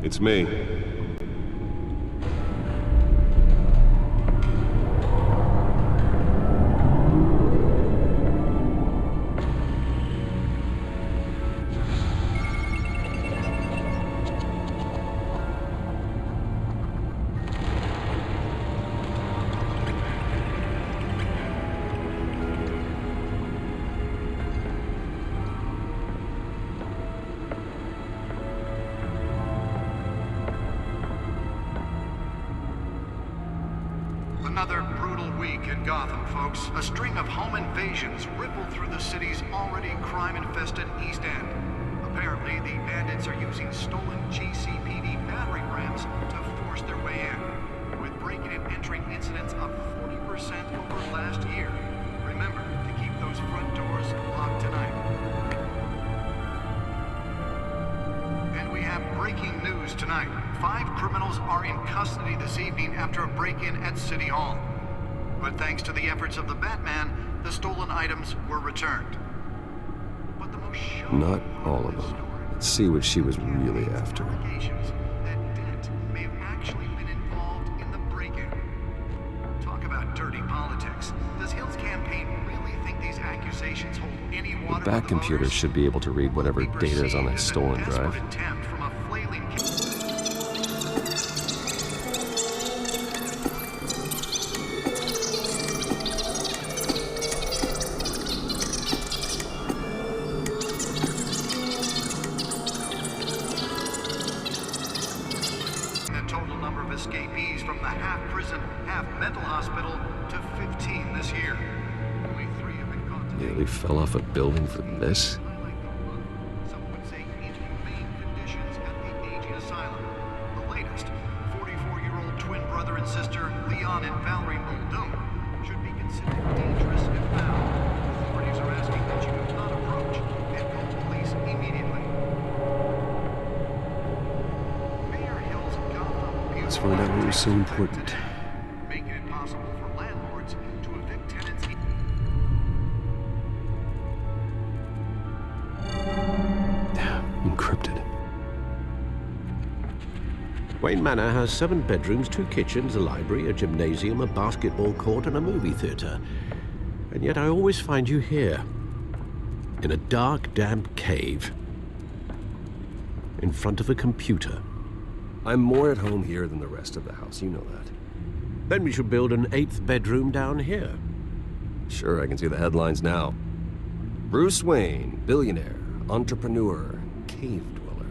It's me. Another brutal week in Gotham, folks. A string of home invasions rippled through the city's already crime-infested East End. Apparently, the bandits are using stolen GCPD battering rams to force their way in, with breaking and entering incidents up 40% over last year. Remember to keep those front doors locked tonight. And we have breaking news tonight. 5 criminals are in custody this evening after a break-in at City Hall. But thanks to the efforts of the Batman, the stolen items were returned. But the most shocking Not all of them. Let's see what she was really after. allegations that Dent may have actually been involved in the break-in. Talk about dirty politics. Does Hill's campaign really think these accusations hold any water? The back computer should be able to read whatever data is on that stolen drive. Attempt from a flailing escapees from the half-prison, half-mental hospital to 15 this year. Only 3 have been caught today. Nearly fell off a building for this? Some would say inhumane conditions at the aging asylum. The latest, 44-year-old twin brother and sister Leon and Valerie Muldoon should be considered dangerous if found. Authorities are asking that you do not approach and call police immediately. Mayor Hill's Gotham. Let's find out what was so important. Making it possible for landlords to evict tenants. Encrypted. Wayne Manor has 7 bedrooms, 2 kitchens, a library, a gymnasium, a basketball court, and a movie theater. And yet I always find you here, in a dark, damp cave, in front of a computer. I'm more at home here than the rest of the house, you know that. Then we should build an 8th bedroom down here. Sure, I can see the headlines now. Bruce Wayne, billionaire, entrepreneur, cave dweller.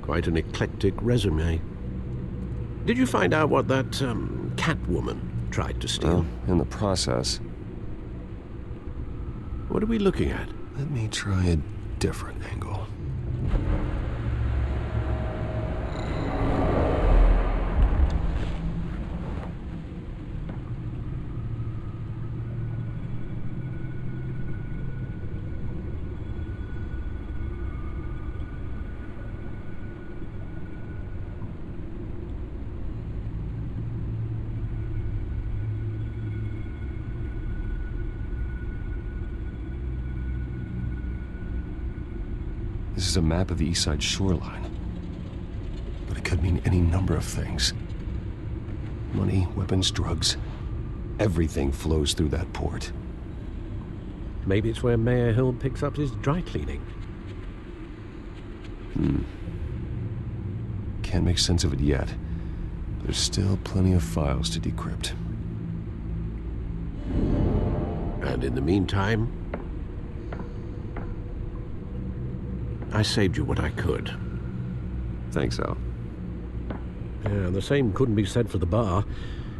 Quite an eclectic resume. Did you find out what that, Catwoman tried to steal? Well, in the process. What are we looking at? Let me try a different angle. This is a map of the East Side shoreline. But it could mean any number of things. Money, weapons, drugs. Everything flows through that port. Maybe it's where Mayor Hill picks up his dry cleaning. Can't make sense of it yet. There's still plenty of files to decrypt. And in the meantime, I saved you what I could. Thanks, Al. Yeah, the same couldn't be said for the bar.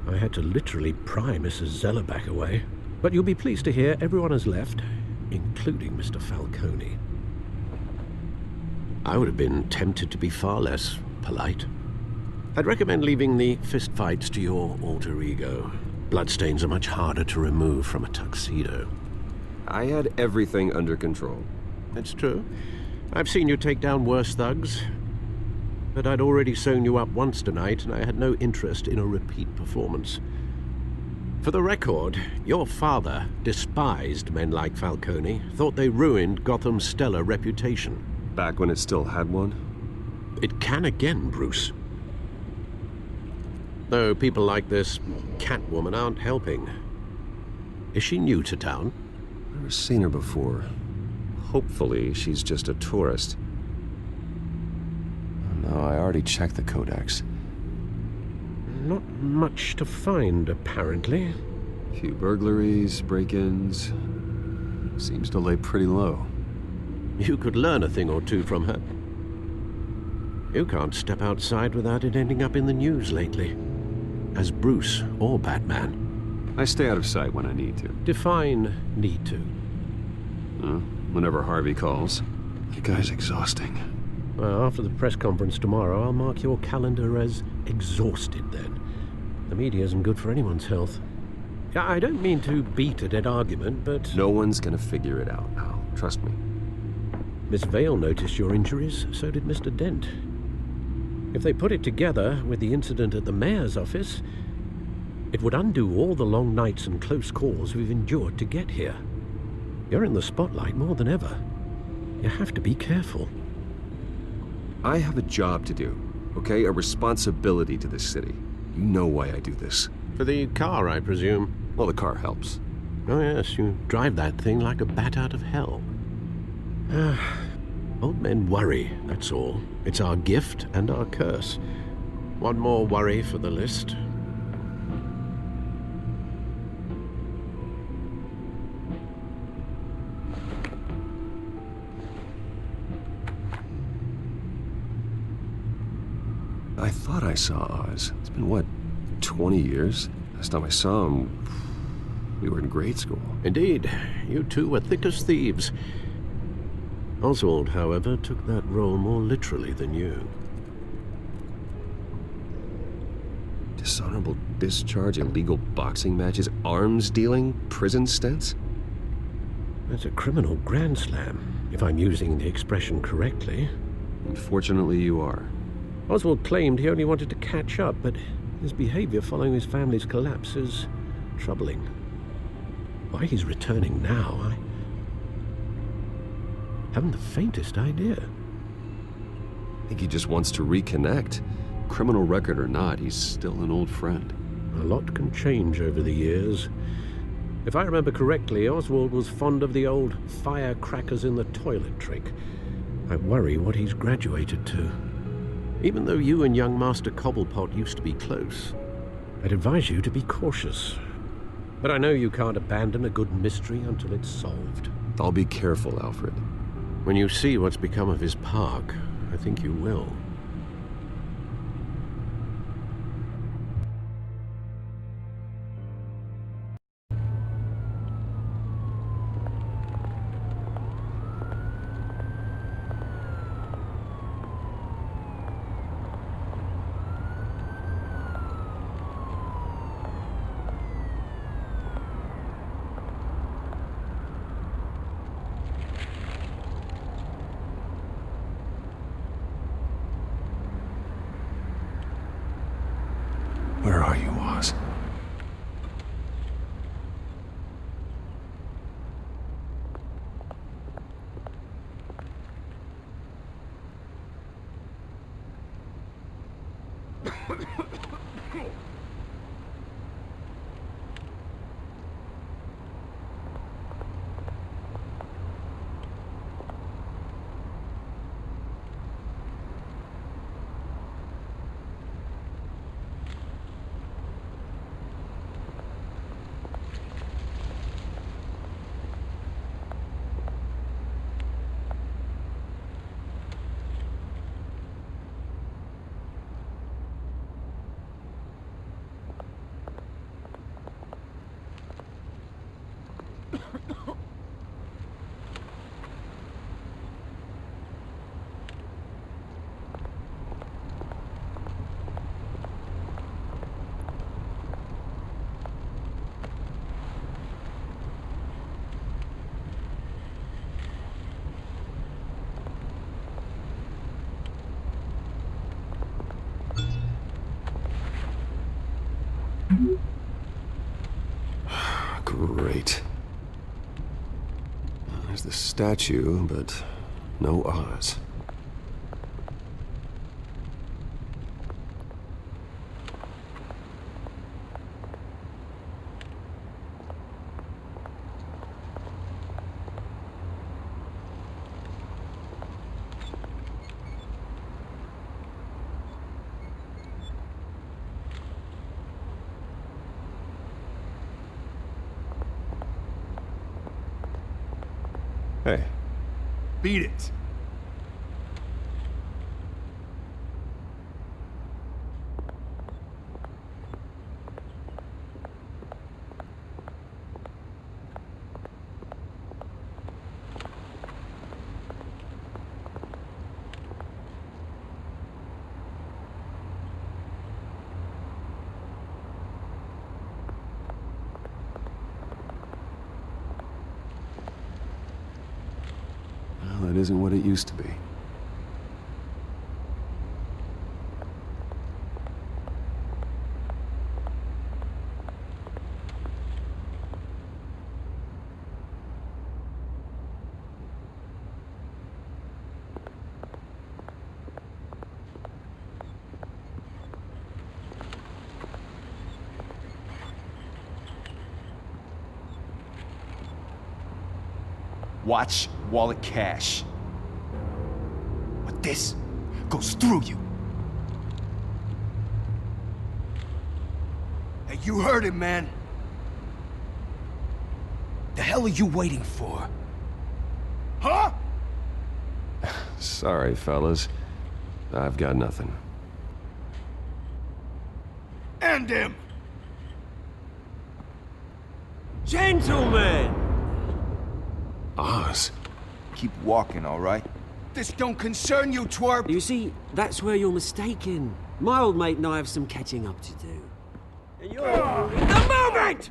I had to literally pry Mrs. Zellerback away. But you'll be pleased to hear everyone has left, including Mr. Falcone. I would have been tempted to be far less polite. I'd recommend leaving the fistfights to your alter ego. Bloodstains are much harder to remove from a tuxedo. I had everything under control. That's true. I've seen you take down worse thugs. But I'd already sewn you up once tonight, and I had no interest in a repeat performance. For the record, your father despised men like Falcone, thought they ruined Gotham's stellar reputation. Back when it still had one? It can again, Bruce. Though people like this Catwoman aren't helping. Is she new to town? Never seen her before. Hopefully, she's just a tourist. Oh, no, I already checked the codex. Not much to find, apparently. Few burglaries, break-ins. Seems to lay pretty low. You could learn a thing or two from her. You can't step outside without it ending up in the news lately. As Bruce or Batman. I stay out of sight when I need to. Define need to. Whenever Harvey calls. That guy's exhausting. Well, after the press conference tomorrow, I'll mark your calendar as exhausted then. The media isn't good for anyone's health. I don't mean to beat a dead argument, but... No one's gonna figure it out, Al. Trust me. Miss Vale noticed your injuries, so did Mr. Dent. If they put it together with the incident at the mayor's office, it would undo all the long nights and close calls we've endured to get here. You're in the spotlight more than ever. You have to be careful. I have a job to do, okay? A responsibility to this city. You know why I do this. For the car, I presume. Well, the car helps. Oh yes, you drive that thing like a bat out of hell. Old men worry, that's all. It's our gift and our curse. One more worry for the list. I thought I saw Oz. It's been, what, 20 years? Last time I saw him, we were in grade school. Indeed, you two were thick as thieves. Oswald, however, took that role more literally than you. Dishonorable discharge, illegal boxing matches, arms dealing, prison stints? That's a criminal grand slam, if I'm using the expression correctly. Unfortunately, you are. Oswald claimed he only wanted to catch up, but his behavior following his family's collapse is troubling. Why he's returning now, I haven't the faintest idea. I think he just wants to reconnect. Criminal record or not, he's still an old friend. A lot can change over the years. If I remember correctly, Oswald was fond of the old firecrackers in the toilet trick. I worry what he's graduated to. Even though you and young Master Cobblepot used to be close, I'd advise you to be cautious. But I know you can't abandon a good mystery until it's solved. I'll be careful, Alfred. When you see what's become of his park, I think you will. Where are you, Oz? Great. There's the statue, but no Oz. Hey, Beat it. well, it isn't what it used to be. Watch wallet cash. But this goes through you. Hey, you heard it, man. The hell are you waiting for? Huh? Sorry, fellas. I've got nothing. End him! Gentlemen! Oz. Keep walking, all right? This don't concern you, twerp! You see, that's where you're mistaken. My old mate and I have some catching up to do. And you're... The moment!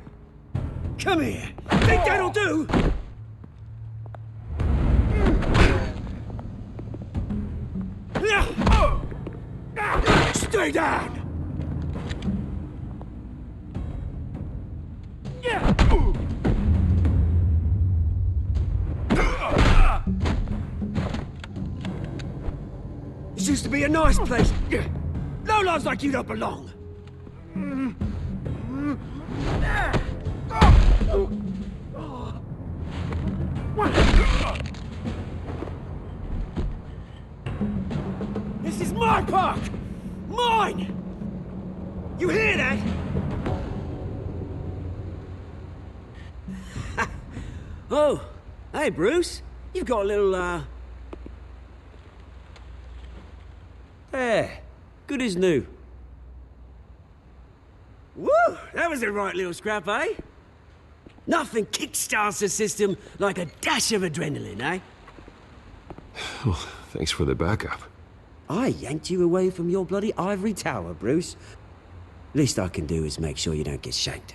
Come here. Think that'll do? Stay down! This used to be a nice place. No lives like you don't belong. This is my park! Mine! You hear that? Oh, hey Bruce. You've got a little, There. Good as new. Woo! That was a right little scrap, eh? Nothing kickstarts the system like a dash of adrenaline, eh? Well, thanks for the backup. I yanked you away from your bloody ivory tower, Bruce. Least I can do is make sure you don't get shanked.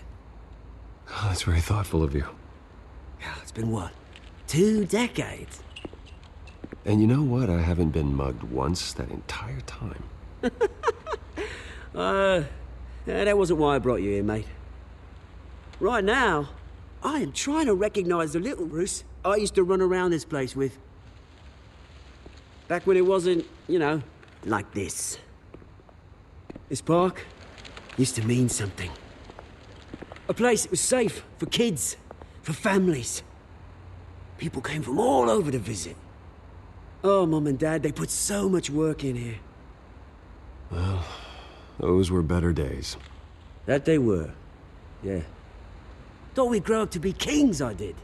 Oh, that's very thoughtful of you. Yeah, it's been what? 2 decades? And you know what? I haven't been mugged once that entire time. That wasn't why I brought you here, mate. Right now, I am trying to recognize the little Bruce I used to run around this place with. Back when it wasn't, you know, like this. This park used to mean something. A place that was safe for kids, for families. People came from all over to visit. Oh, Mum and Dad, they put so much work in here. Well, those were better days. That they were, yeah. Thought we'd grow up to be kings, I did.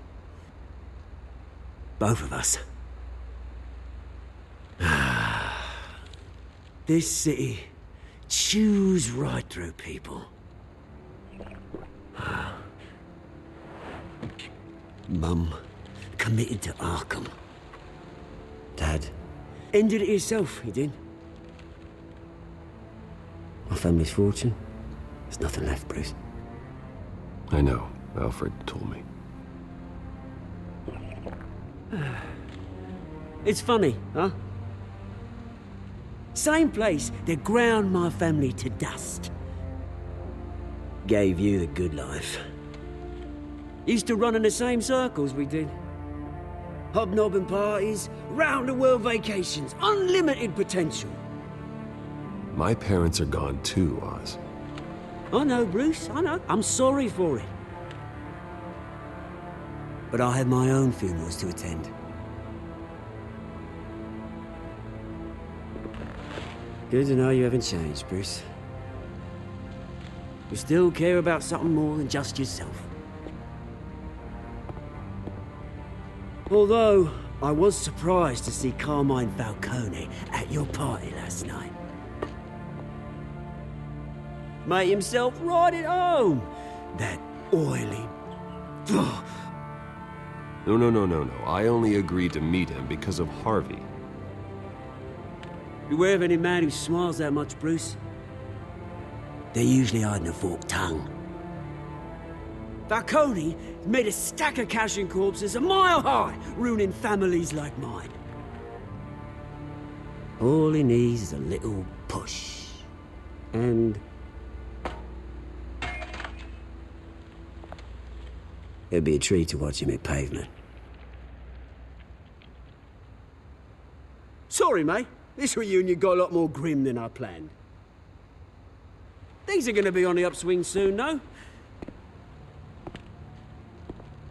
Both of us. This city chews right through people. Mum committed to Arkham. Dad ended it himself, he did. My family's fortune, there's nothing left, Bruce. I know. Alfred told me. It's funny, huh? Same place that ground my family to dust. Gave you the good life. Used to run in the same circles we did. Hobnobbing parties, round-the-world vacations, unlimited potential. My parents are gone too, Oz. I know, Bruce, I know. I'm sorry for it. But I have my own funerals to attend. Good to know you haven't changed, Bruce. You still care about something more than just yourself. Although, I was surprised to see Carmine Falcone at your party last night. Made himself right at home. That oily... No. I only agreed to meet him because of Harvey. Beware of any man who smiles that much, Bruce. They're usually hiding a forked tongue. Falcone made a stack of cash and corpses a mile high, ruining families like mine. All he needs is a little push. And... it'd be a treat to watch him hit pavement. Sorry, mate. This reunion got a lot more grim than I planned. Things are gonna be on the upswing soon, no?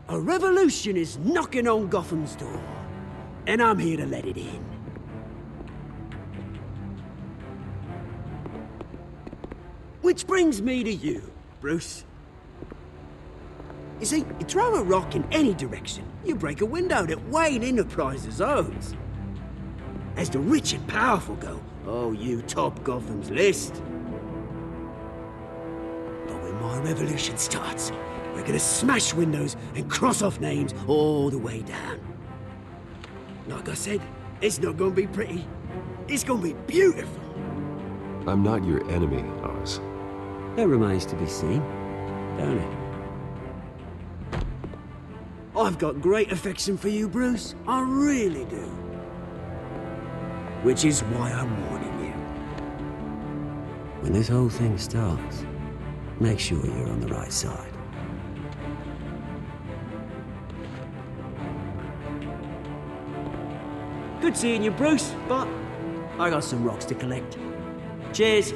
A revolution is knocking on Gotham's door, and I'm here to let it in. Which brings me to you, Bruce. You see, you throw a rock in any direction, you break a window that Wayne Enterprises owns. As the rich and powerful go, oh, you top Gotham's list. But when my revolution starts, we're gonna smash windows and cross off names all the way down. Like I said, it's not gonna be pretty. It's gonna be beautiful. I'm not your enemy, Oz. That remains to be seen, don't it? I've got great affection for you, Bruce. I really do. Which is why I'm warning you. When this whole thing starts, make sure you're on the right side. Good seeing you, Bruce, but I got some rocks to collect. Cheers.